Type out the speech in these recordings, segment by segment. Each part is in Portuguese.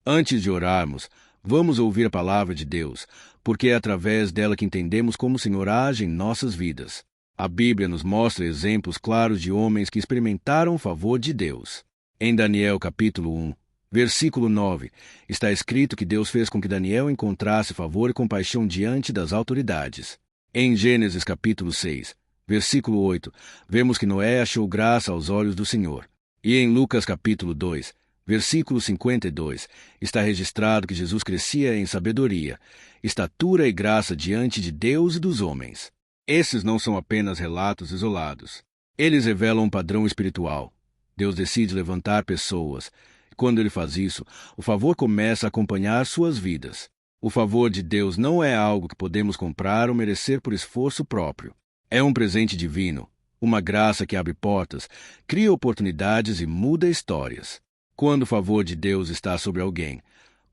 Antes de orarmos, vamos ouvir a palavra de Deus, porque é através dela que entendemos como o Senhor age em nossas vidas. A Bíblia nos mostra exemplos claros de homens que experimentaram o favor de Deus. Em Daniel capítulo 1, versículo 9, está escrito que Deus fez com que Daniel encontrasse favor e compaixão diante das autoridades. Em Gênesis capítulo 6, versículo 8, vemos que Noé achou graça aos olhos do Senhor. E em Lucas capítulo 2, versículo 52, está registrado que Jesus crescia em sabedoria, estatura e graça diante de Deus e dos homens. Esses não são apenas relatos isolados. Eles revelam um padrão espiritual. Deus decide levantar pessoas. Quando Ele faz isso, o favor começa a acompanhar suas vidas. O favor de Deus não é algo que podemos comprar ou merecer por esforço próprio. É um presente divino, uma graça que abre portas, cria oportunidades e muda histórias. Quando o favor de Deus está sobre alguém,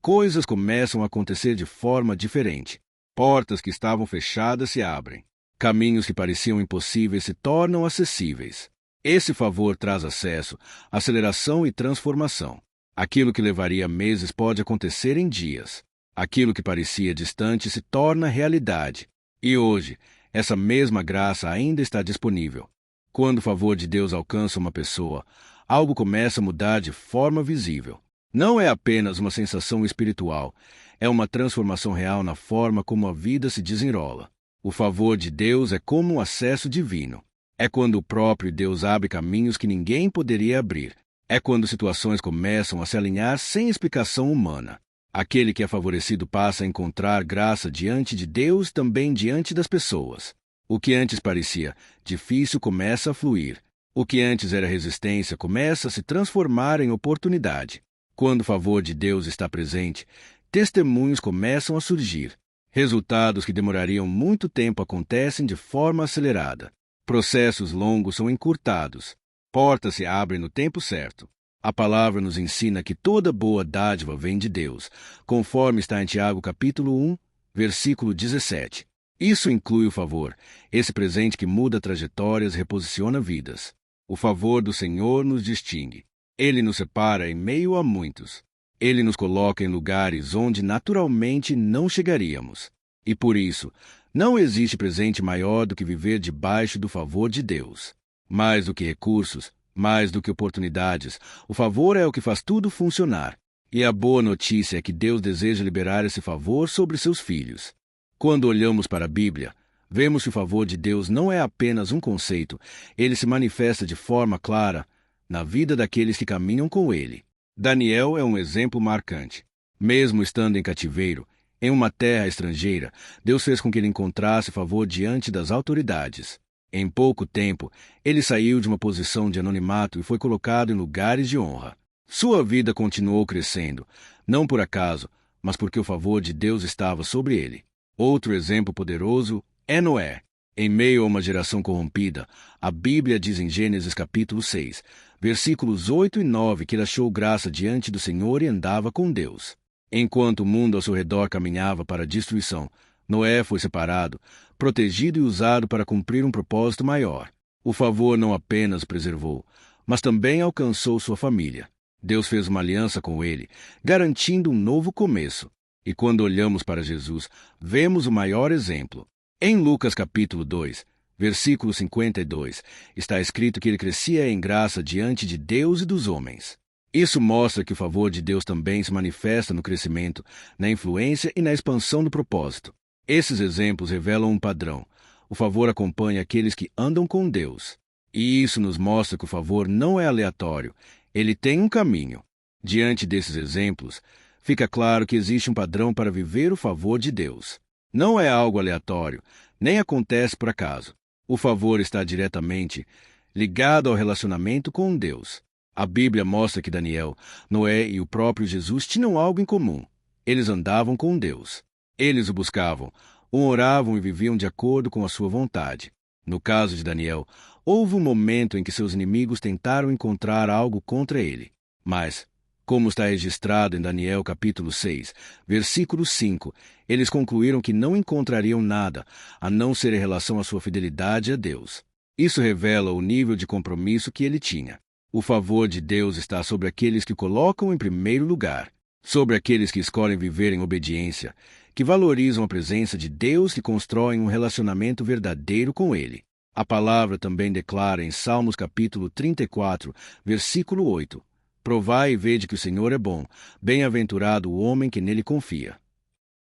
coisas começam a acontecer de forma diferente. Portas que estavam fechadas se abrem. Caminhos que pareciam impossíveis se tornam acessíveis. Esse favor traz acesso, aceleração e transformação. Aquilo que levaria meses pode acontecer em dias. Aquilo que parecia distante se torna realidade. E hoje, essa mesma graça ainda está disponível. Quando o favor de Deus alcança uma pessoa, algo começa a mudar de forma visível. Não é apenas uma sensação espiritual, é uma transformação real na forma como a vida se desenrola. O favor de Deus é como um acesso divino. É quando o próprio Deus abre caminhos que ninguém poderia abrir. É quando situações começam a se alinhar sem explicação humana. Aquele que é favorecido passa a encontrar graça diante de Deus, também diante das pessoas. O que antes parecia difícil começa a fluir. O que antes era resistência começa a se transformar em oportunidade. Quando o favor de Deus está presente, testemunhos começam a surgir. Resultados que demorariam muito tempo acontecem de forma acelerada. Processos longos são encurtados. Portas se abrem no tempo certo. A palavra nos ensina que toda boa dádiva vem de Deus, conforme está em Tiago capítulo 1, versículo 17. Isso inclui o favor, esse presente que muda trajetórias e reposiciona vidas. O favor do Senhor nos distingue. Ele nos separa em meio a muitos. Ele nos coloca em lugares onde naturalmente não chegaríamos. E por isso, não existe presente maior do que viver debaixo do favor de Deus. Mais do que recursos, mais do que oportunidades, o favor é o que faz tudo funcionar. E a boa notícia é que Deus deseja liberar esse favor sobre seus filhos. Quando olhamos para a Bíblia, vemos que o favor de Deus não é apenas um conceito, ele se manifesta de forma clara na vida daqueles que caminham com ele. Daniel é um exemplo marcante. Mesmo estando em cativeiro, em uma terra estrangeira, Deus fez com que ele encontrasse favor diante das autoridades. Em pouco tempo, ele saiu de uma posição de anonimato e foi colocado em lugares de honra. Sua vida continuou crescendo, não por acaso, mas porque o favor de Deus estava sobre ele. Outro exemplo poderoso é Noé. Em meio a uma geração corrompida, a Bíblia diz em Gênesis capítulo 6, versículos 8 e 9, que ele achou graça diante do Senhor e andava com Deus. Enquanto o mundo ao seu redor caminhava para a destruição, Noé foi separado, protegido e usado para cumprir um propósito maior. O favor não apenas preservou, mas também alcançou sua família. Deus fez uma aliança com ele, garantindo um novo começo. E quando olhamos para Jesus, vemos o maior exemplo. Em Lucas capítulo 2, versículo 52, está escrito que ele crescia em graça diante de Deus e dos homens. Isso mostra que o favor de Deus também se manifesta no crescimento, na influência e na expansão do propósito. Esses exemplos revelam um padrão. O favor acompanha aqueles que andam com Deus. E isso nos mostra que o favor não é aleatório, ele tem um caminho. Diante desses exemplos, fica claro que existe um padrão para viver o favor de Deus. Não é algo aleatório, nem acontece por acaso. O favor está diretamente ligado ao relacionamento com Deus. A Bíblia mostra que Daniel, Noé e o próprio Jesus tinham algo em comum. Eles andavam com Deus. Eles o buscavam, o oravam e viviam de acordo com a sua vontade. No caso de Daniel, houve um momento em que seus inimigos tentaram encontrar algo contra ele. Mas, como está registrado em Daniel capítulo 6, versículo 5, eles concluíram que não encontrariam nada, a não ser em relação à sua fidelidade a Deus. Isso revela o nível de compromisso que ele tinha. O favor de Deus está sobre aqueles que o colocam em primeiro lugar. sobre aqueles que escolhem viver em obediência, que valorizam a presença de Deus, que constroem um relacionamento verdadeiro com Ele. A palavra também declara em Salmos capítulo 34, versículo 8, Provai e vede que o Senhor é bom, bem-aventurado o homem que nele confia.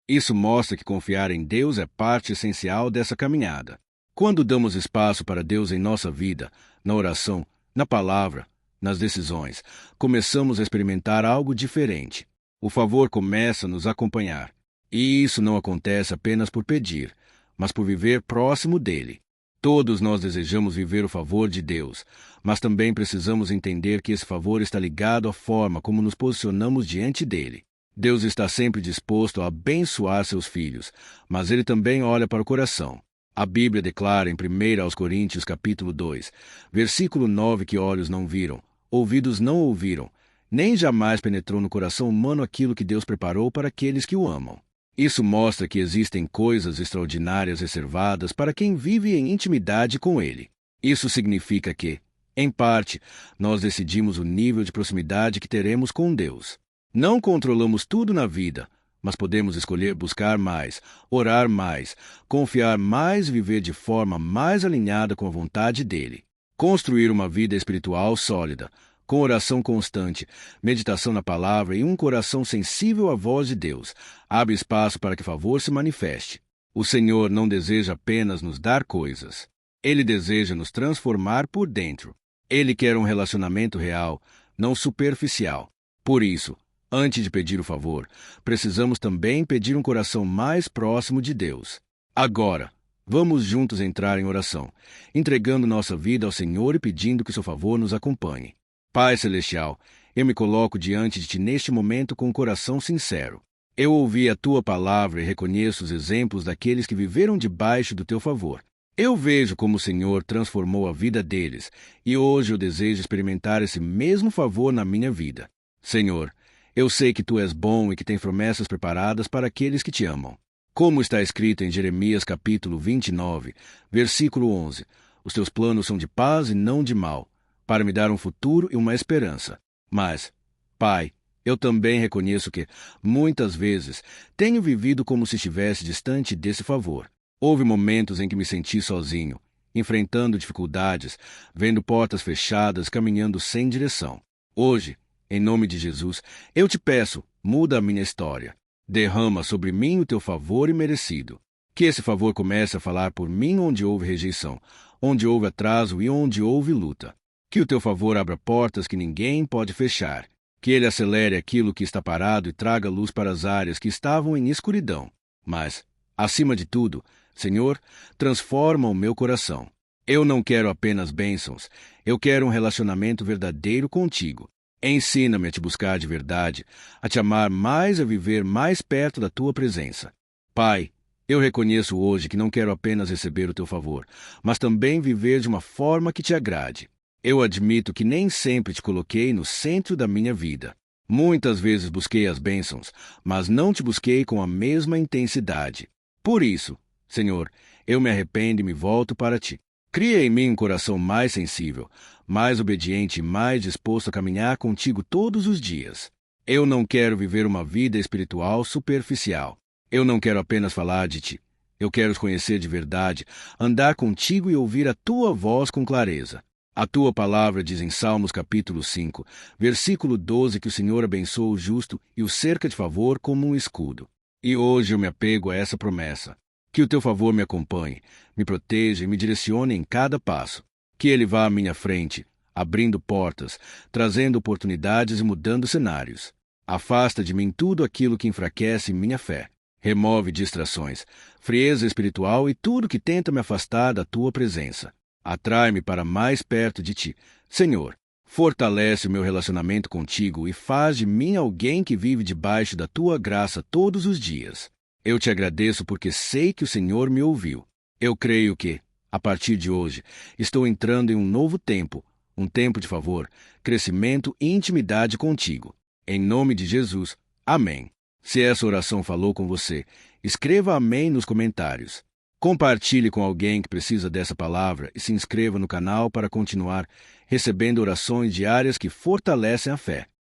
Isso mostra que confiar em Deus é parte essencial dessa caminhada. Quando damos espaço para Deus em nossa vida, na oração, na palavra, nas decisões, começamos a experimentar algo diferente. O favor começa a nos acompanhar. E isso não acontece apenas por pedir, mas por viver próximo dele. Todos nós desejamos viver o favor de Deus, mas também precisamos entender que esse favor está ligado à forma como nos posicionamos diante dele. Deus está sempre disposto a abençoar seus filhos, mas ele também olha para o coração. A Bíblia declara em 1 Coríntios capítulo 2, versículo 9, que olhos não viram, ouvidos não ouviram, nem jamais penetrou no coração humano aquilo que Deus preparou para aqueles que o amam. Isso mostra que existem coisas extraordinárias reservadas para quem vive em intimidade com Ele. Isso significa que, em parte, nós decidimos o nível de proximidade que teremos com Deus. Não controlamos tudo na vida, mas podemos escolher buscar mais, orar mais, confiar mais e viver de forma mais alinhada com a vontade dEle. Construir uma vida espiritual sólida, com oração constante, meditação na palavra e um coração sensível à voz de Deus, abre espaço para que favor se manifeste. O Senhor não deseja apenas nos dar coisas. Ele deseja nos transformar por dentro. Ele quer um relacionamento real, não superficial. Por isso, antes de pedir o favor, precisamos também pedir um coração mais próximo de Deus. Agora, vamos juntos entrar em oração, entregando nossa vida ao Senhor e pedindo que seu favor nos acompanhe. Pai Celestial, eu me coloco diante de Ti neste momento com um coração sincero. Eu ouvi a Tua palavra e reconheço os exemplos daqueles que viveram debaixo do Teu favor. Eu vejo como o Senhor transformou a vida deles, e hoje eu desejo experimentar esse mesmo favor na minha vida. Senhor, eu sei que Tu és bom e que tem promessas preparadas para aqueles que Te amam. Como está escrito em Jeremias capítulo 29, versículo 11, os Teus planos são de paz e não de mal, para me dar um futuro e uma esperança. Mas, Pai, eu também reconheço que, muitas vezes, tenho vivido como se estivesse distante desse favor. Houve momentos em que me senti sozinho, enfrentando dificuldades, vendo portas fechadas, caminhando sem direção. Hoje, em nome de Jesus, eu te peço, muda a minha história. Derrama sobre mim o teu favor imerecido. Que esse favor comece a falar por mim onde houve rejeição, onde houve atraso e onde houve luta. Que o teu favor abra portas que ninguém pode fechar. Que ele acelere aquilo que está parado e traga luz para as áreas que estavam em escuridão. Mas, acima de tudo, Senhor, transforma o meu coração. Eu não quero apenas bênçãos, eu quero um relacionamento verdadeiro contigo. Ensina-me a te buscar de verdade, a te amar mais e a viver mais perto da tua presença. Pai, eu reconheço hoje que não quero apenas receber o teu favor, mas também viver de uma forma que te agrade. Eu admito que nem sempre te coloquei no centro da minha vida. Muitas vezes busquei as bênçãos, mas não te busquei com a mesma intensidade. Por isso, Senhor, eu me arrependo e me volto para ti. Cria em mim um coração mais sensível, mais obediente e mais disposto a caminhar contigo todos os dias. Eu não quero viver uma vida espiritual superficial. Eu não quero apenas falar de ti. Eu quero te conhecer de verdade, andar contigo e ouvir a tua voz com clareza. A tua palavra diz em Salmos capítulo 5, versículo 12, que o Senhor abençoa o justo e o cerca de favor como um escudo. E hoje eu me apego a essa promessa. Que o teu favor me acompanhe, me proteja e me direcione em cada passo. Que ele vá à minha frente, abrindo portas, trazendo oportunidades e mudando cenários. Afasta de mim tudo aquilo que enfraquece minha fé. Remove distrações, frieza espiritual e tudo que tenta me afastar da tua presença. Atrai-me para mais perto de ti. Senhor, fortalece o meu relacionamento contigo e faz de mim alguém que vive debaixo da tua graça todos os dias. Eu te agradeço porque sei que o Senhor me ouviu. Eu creio que, a partir de hoje, estou entrando em um novo tempo, um tempo de favor, crescimento e intimidade contigo. Em nome de Jesus, amém. Se essa oração falou com você, escreva amém nos comentários. Compartilhe com alguém que precisa dessa palavra e se inscreva no canal para continuar recebendo orações diárias que fortalecem a fé.